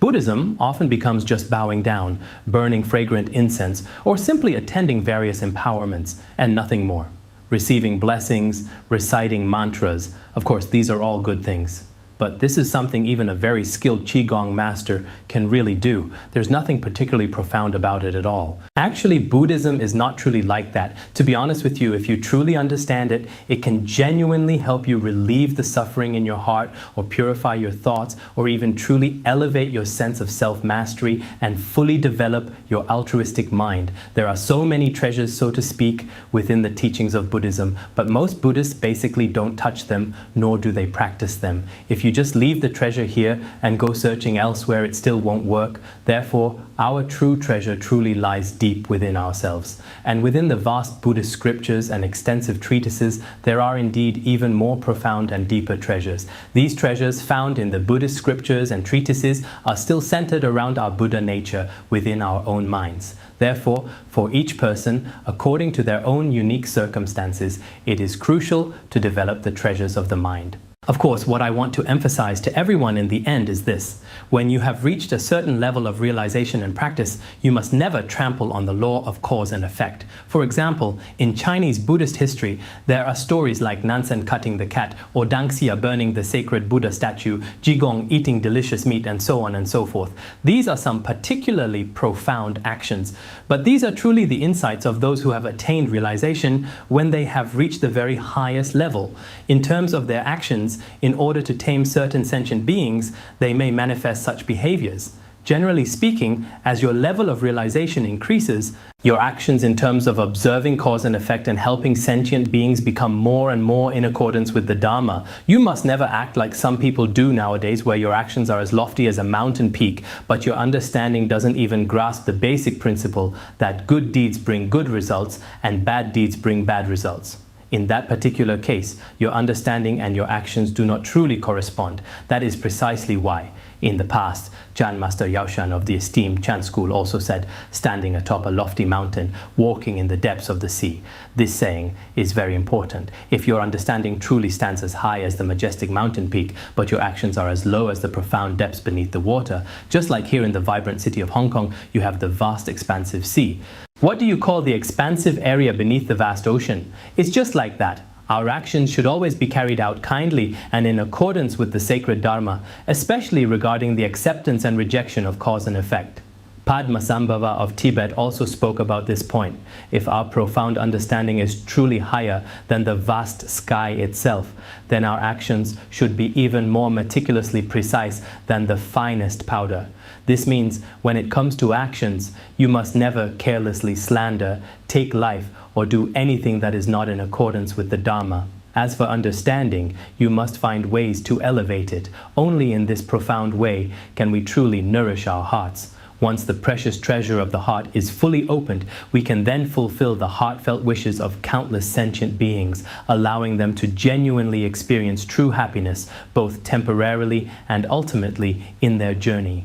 Buddhism often becomes just bowing down, burning fragrant incense, or simply attending various empowerments, and nothing more. Receiving blessings, reciting mantras. Of course, these are all good things. But this is something even a very skilled Qigong master can really do. There's nothing particularly profound about it at all. Actually, Buddhism is not truly like that. To be honest with you, if you truly understand it, it can genuinely help you relieve the suffering in your heart, or purify your thoughts, or even truly elevate your sense of self-mastery and fully develop your altruistic mind. There are so many treasures, so to speak, within the teachings of Buddhism, but most Buddhists basically don't touch them, nor do they practice them. If you just leave the treasure here and go searching elsewhere, it still won't work. Therefore, our true treasure truly lies deep within ourselves. And within the vast Buddhist scriptures and extensive treatises, there are indeed even more profound and deeper treasures. These treasures found in the Buddhist scriptures and treatises are still centered around our Buddha nature within our own minds. Therefore, for each person, according to their own unique circumstances, it is crucial to develop the treasures of the mind. Of course, what I want to emphasize to everyone in the end is this: when you have reached a certain level of realization and practice, you must never trample on the law of cause and effect. For example, in Chinese Buddhist history, there are stories like Nansen cutting the cat, or Dangxia burning the sacred Buddha statue, Jigong eating delicious meat, and so on and so forth. These are some particularly profound actions, but these are truly the insights of those who have attained realization when they have reached the very highest level. In terms of their actions, in order to tame certain sentient beings, they may manifest such behaviors. Generally speaking, as your level of realization increases, your actions in terms of observing cause and effect and helping sentient beings become more and more in accordance with the Dharma. You must never act like some people do nowadays, where your actions are as lofty as a mountain peak, but your understanding doesn't even grasp the basic principle that good deeds bring good results and bad deeds bring bad results. In that particular case, your understanding and your actions do not truly correspond. That is precisely why, in the past, Chan Master Yaoshan of the esteemed Chan school also said, standing atop a lofty mountain, walking in the depths of the sea. This saying is very important. If your understanding truly stands as high as the majestic mountain peak, but your actions are as low as the profound depths beneath the water, just like here in the vibrant city of Hong Kong, you have the vast expansive sea. What do you call the expansive area beneath the vast ocean? It's just like that. Our actions should always be carried out kindly and in accordance with the sacred Dharma, especially regarding the acceptance and rejection of cause and effect. Padmasambhava of Tibet also spoke about this point. If our profound understanding is truly higher than the vast sky itself, then our actions should be even more meticulously precise than the finest powder. This means when it comes to actions, you must never carelessly slander, take life, or do anything that is not in accordance with the Dharma. As for understanding, you must find ways to elevate it. Only in this profound way can we truly nourish our hearts. Once the precious treasure of the heart is fully opened, we can then fulfill the heartfelt wishes of countless sentient beings, allowing them to genuinely experience true happiness, both temporarily and ultimately in their journey.